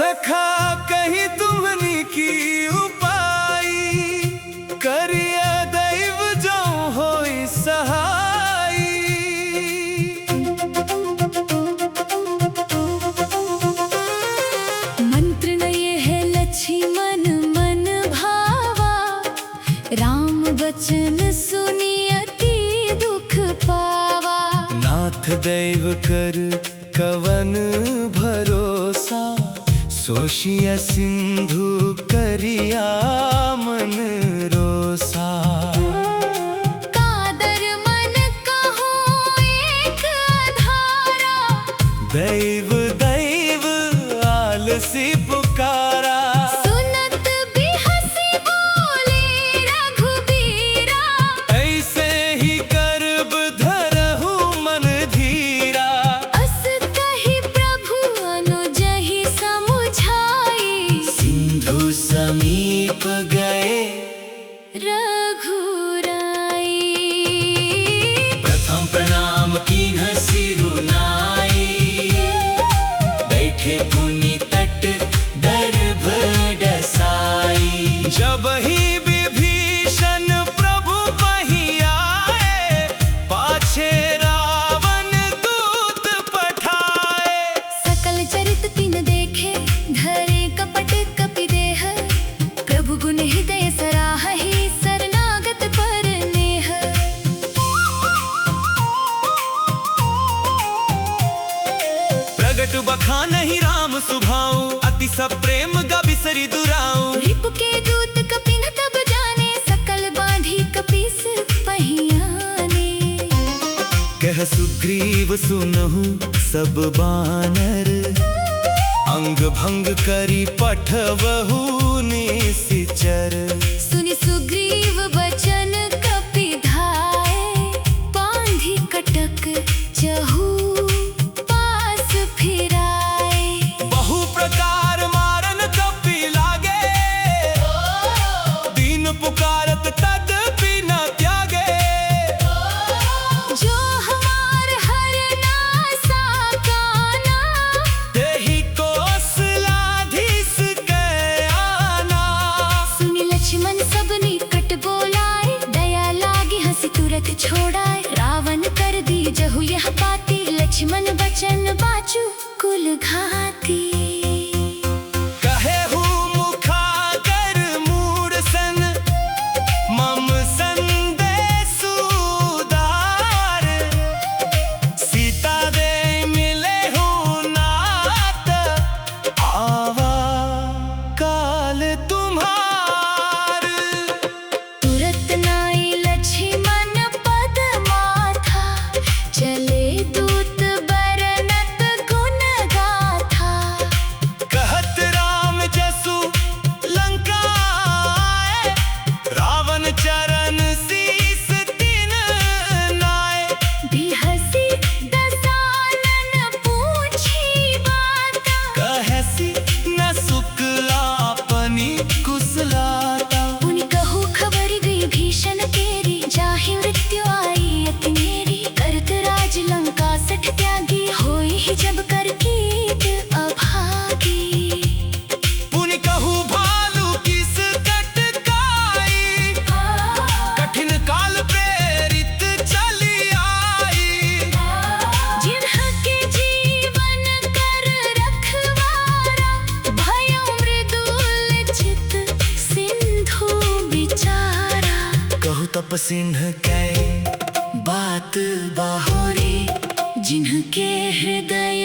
सखा कहीं तुमनी की उपाय करिया दैव जो होई सहाय। मंत्र न ये है लक्ष्मण मन भावा, राम वचन सुनी अति दुख पावा। नाथ दैव कर कवन भरोसा, सोशिया सिंधु करिया मन रोसा। कादर मन कहो एक आधारा, दैव दैव आलसी पुकारा। सुनत भी हंसी बोले रघुबीरा, ऐसे ही करब धरहु मन धीरा। अस कहि प्रभु अनुजहि समुझाई, सिंधु समीप गए रघुराई। प्रथम प्रणाम कीन्ह सिरु नाई, बैठे पुनि तट दर्भ डसाई। जब ही विभीषण प्रभु पहियाए, पाछे रावण दूत पठाए। सकल चरित तिन देखे, धरे कपट कपि देह। प्रभु गुण हृदय सराहहि, शरणागत पर नेह। प्रगट बखानहि राम सुभाऊ, अति सब प्रेम गबिसरि दुराऊ। रिपु के दूत कपि न तब जाने, सकल बांधी कपीस पहियाने। कह सुग्रीव सुनहु सब बानर, अंग भंग करी पठवहु निशिचर। सुनि सुग्रीव बचन कपि धाय, बांधी कटक चहु पास फिराए। बहु प्रकार मारन कपि लागे, दीन पुकारत तदपि न त्यागे। जो हमार हरना साकाना, तेहि कौशलाधीश के आना। सुनि लक्ष्मण सब निकट बोलाए, दया लागी हंसी तुरत छोड़ाए। रावण कर दी जहु यह बाती, लक्ष्मण बचन बाचु कुल घाती। कहेहु मुखागर मूढ़ सन, मम संदेशु उदार। सीता दे मिलेहु नाथ, आवा काल तुम्हार। तुरत नाई लक्ष्मण पद माथा, चले दूत बरनत गुण गाथा। कहत राम जसु लंका आए, रावण चरण शीस तिन नाय। बिहसी दसानन पूछी बाता, कहसी न शुक्ला अपनी कुशलाता। पुनि कहु खबर गई भीषण केरी, जाहि मृत्यु आई अति मेरी। करत राज लंका सठ त्यागी, होई ही जब कर कीट अभागी। पुनि कहु भालू किस कटकाई, कठिन काल प्रेरित चली आई। जिन्हके जीवन कर रखवारा, भयो मृदुल चित सिंधु बिचारा। कहु तपसिन्ह कै बात बाहोरी, जिन्हके हृदय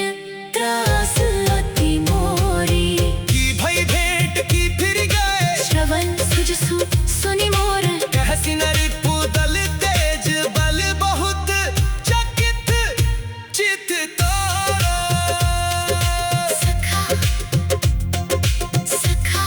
त्रास अति मोरी। की भई भेंट की फिर गए, श्रवण सुजसु सुनि मोर, कहसी नरिपु दल तेज बल बहुत। चकित चित तोरा, सखा सखा।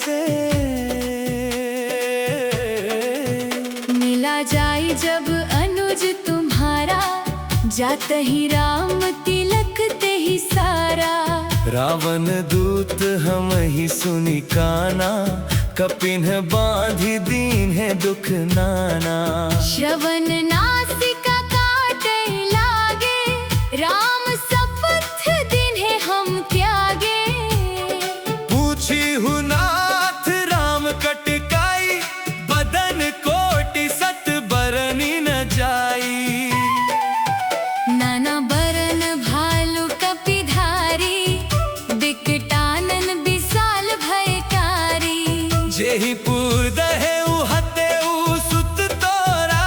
से। मिला जाई जब अनुज तुम्हारा, जात ही राम तिलक ते ही सारा। रावण दूत हम ही सुनी काना, कपिन बांधी दीन है दुख नाना। श्रवण नासिका काटे लागे, राम शपथ दिन है हम त्यागे। पूछी हूँ नाथ राम कटकाई, बदन कोटि सत बरनी न जाई। नाना बरन भालू कपिधारी, बिकटानन विशाल भयकारी। जेहि पुर दहे उहते उ सुत तोरा,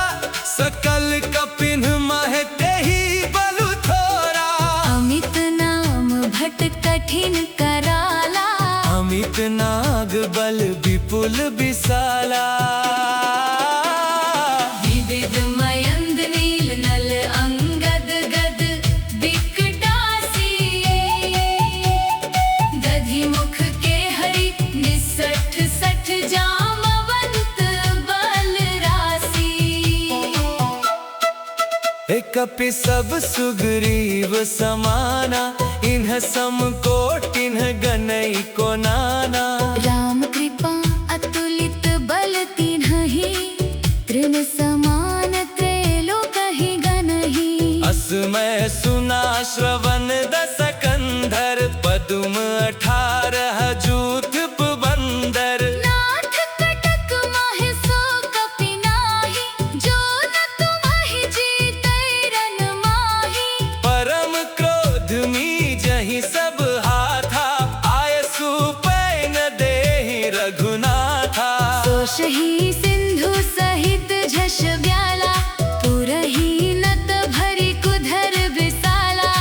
सकल कपिन महते ही बलु थोरा। अमित नाम भट कठिन कराला, अमित नाग बल विपुल विशाला। विविध मयंद नील नल अंगद गद विकटासी। दधि मुख के हरि निसठ सठ जामवंत बल राशि। एक कपि सब सुग्रीव समाना, इन्ह सम कोटिन्ह गनई को नाना। राम कृपा अतुलित बल तिन्हि, तृण समान त्रैलोकहि गनहि। असमय सुना श्रवण दस कंधर, पदुम 18 जूथ बंदर। नाथ कटक माहि सो कपि नाही, जो न तुम्हि जीतै रन माही। परम क्रोध मीजहि सब हाथा, आयसु पैन देहि रघुनाथा। सोषहि सिंधु सहित झष ब्याला, पुरहि नत भरि कुधर विशाला।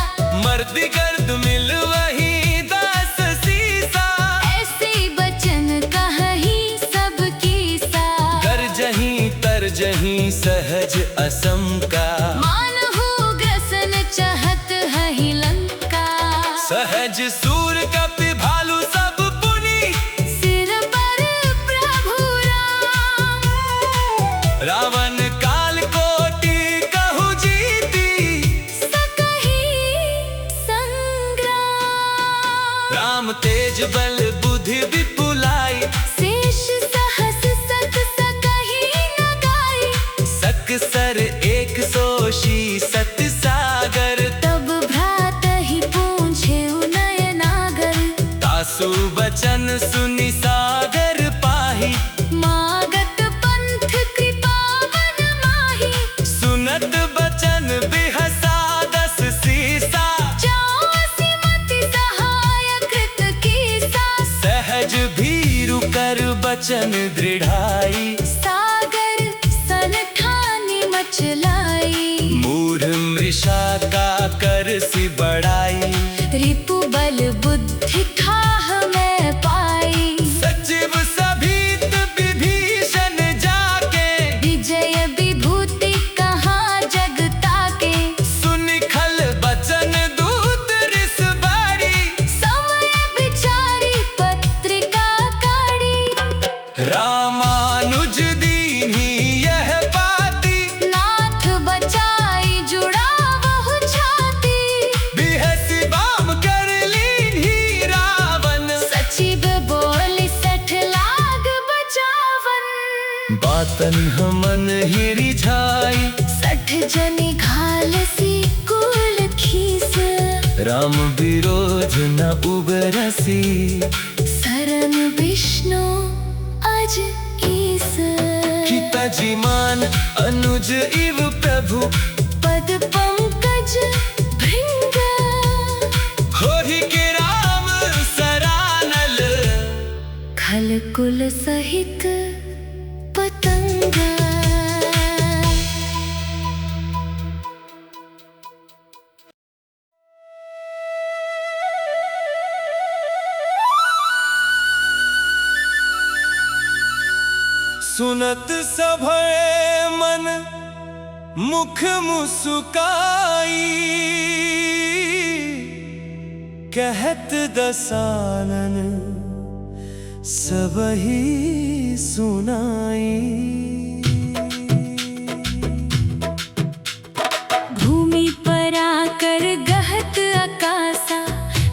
मर्दि गर्द मिल वही दास सीसा, ऐसे बचन कहहि सब कीसा। गरजहि तरजहि सहज असंका, मानहु ग्रसन चहत हहि लंका। सहज सूर कपि भालु सब पुनि, सिर पर प्रभु राम। रावण काल कोटि कहु जीती, सकहि संग्राम। राम तेज बल बुद्धि विपुलाई। शेष सहस सत सकहि न गाई। सकसर 100 सत सागर, तब भ्रातहि पूछे नयनागर। तासु बचन सुनि सागर पाही। मागत पंथ कृपावन माही, सुनत बचन बिहसा 10 सीसा। जासि मति सहाय कृत कीसा। सहज भीरु कर बचन दृढ़ाई, सागर सन ठानि मचलाई। मूढ़ मृषा का कर सी बढ़ाई। रिपु बल बुद्धि ठाह मैं पाई। सचिव सभीत विभीषण जाके, विजय विभूति कहाँ जग ताके। सुनि खल बचन दूत रिस बारी। समय विचारी पत्रिका काढ़ी। रामानुज दीन्ही यह बाती, नाथ बचाई जुड़ावहु छाती। बिहसि बाम कर लीन्ही रावण। सचिव बोली सठ लाग बचावन। बातन हमन ही रिझाई, सठ जनि घालसी कुल खीस। राम विरोध न उबरसी। शरण विष्णु अज ईस। कि तजिमान अनुज इव प्रभु, पद पंकज भृंग। होहि के राम सरानल। खल कुल सहित पतंगा। सुनत सभय मन मुख मुस्काई, कहत दसानन सबही सुनाई। भूमि पर आकर गहत आकाशा,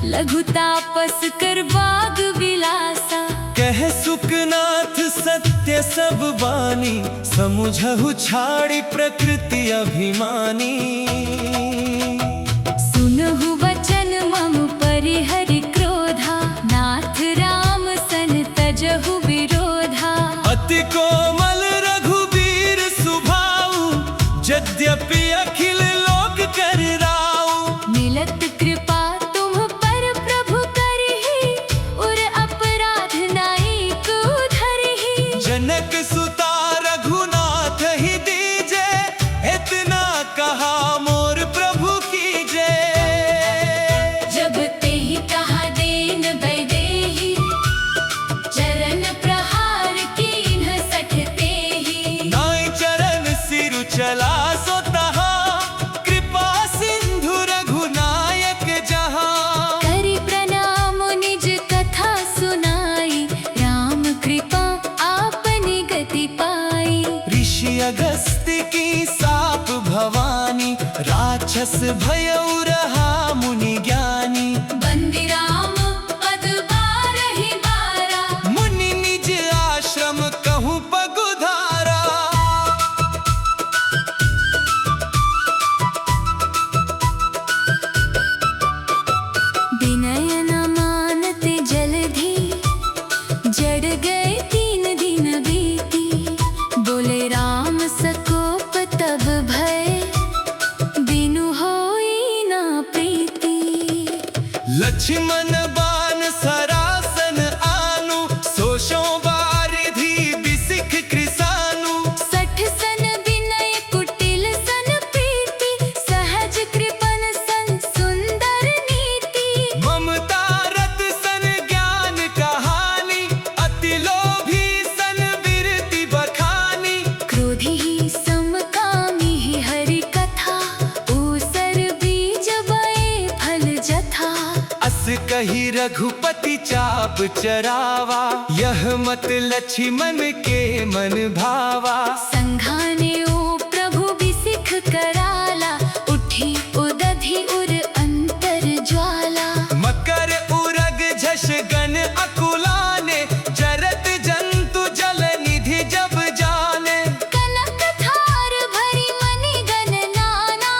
लघु तापस कर बाग विलासा। कह सुखनाथ सत्य सब बानी, समुझहु छाड़ी प्रकृति अभिमानी। सुनहु वचन मम परिहरि क्रोधा, नाथ राम सन तजहु विरोधा। अति कोमल रघुबीर सुभाऊ, यद्यपि अखिल लोक कर राऊ। मिलत कृपा तुम पर प्रभु करहि, उर अपराध नाई को धरहि। जनक सुता रघुनाथ ही दीजे, इतना कहा मोर प्रभु कीजे। जब तेहि कहा देन बैदेहि, चरण प्रहार कीन्ह सठते ही। नाई चरण सिरु चला सो तहा, कृपा सिंधु रघुनायक जहाँ। करि प्रणाम निज कथा सुनाई, राम कृपा आपनि गति पाई। ऋषि अगस्त्य की साप भवानी, राक्षस भयउ रहा मुनि ज्ञानी। बंदी राम पद बारहि बारा, मुनि निज आश्रम कहूँ पगुधारा। विनय न मानते जलधि, जड़ गए 3 दिन बीती। बोले राम सकोप तब भय, बिनु होई न प्रीति। लक्ष्मण बान सरासन आनु, सोशों बारिधि बिसिख कृसानु। 60 सन विनय कुटिल सन प्रीति, सहज कृपन सन सुंदर नीति। ममता रत सन ज्ञान कहानी, अति लोभी सन बिरति बखानी। क्रोधी ही समकामी ही हरि कथा, ऊसर बीज बए फल जथा। अस कही रघुपति चाप चरावा, यह मत लक्ष्मण के मन भावा। संघाने ओ प्रभु बिसिख कराला, उठी उदधि उर अंतर ज्वाला। मकर उरग झष गण अकुलाने, जरत जंतु जल निधि जब जाने। कनक थार भरी मणि गण नाना,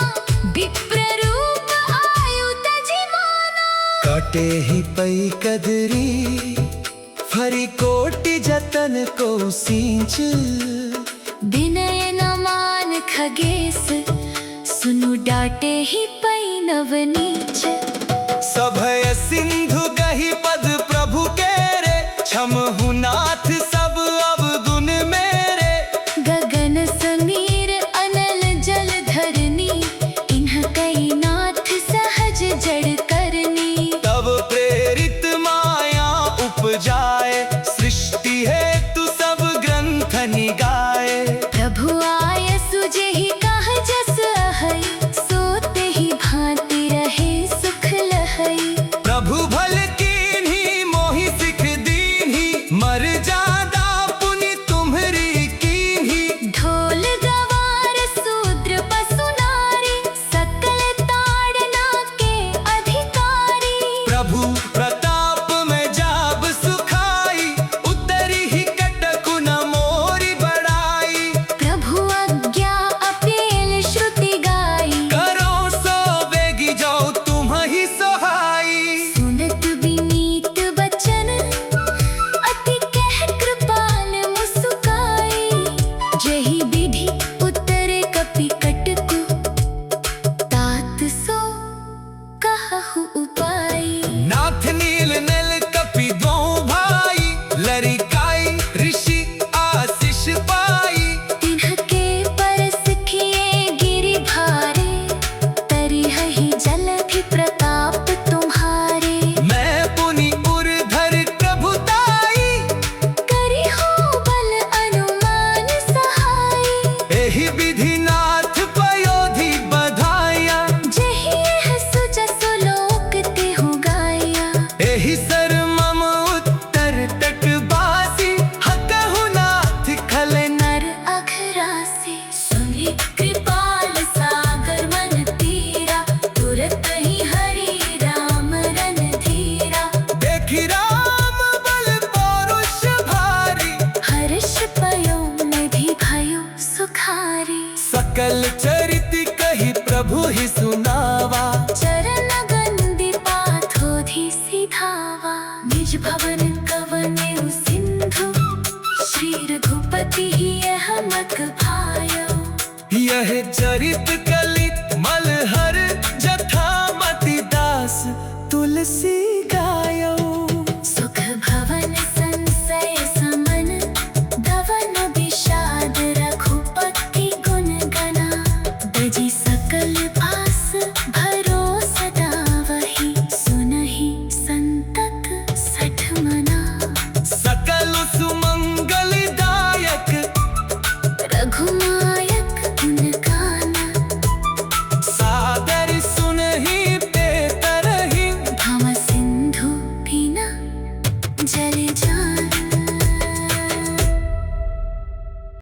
विप्र रूप आयु तजि माना। काटे ही पई कदरी, फरी कोटि जतन को सींच। विनय न मान खगेश, सुनु डाटे ही पै नवनीच। सभय सिंधु गही पद प्रभु केरे, क्षमहु नाथ सब अवगुण मेरे। गगन समीर अनल जल धरनी, इन्ह कई नाथ सहज जड़ करनी। तब प्रेरित माया उपजाए, सृष्टि हेतु सब ग्रंथ निगाए। प्रभु आय सुजेहि कह जस अहै, सोते ही भांति रहे सुख चरित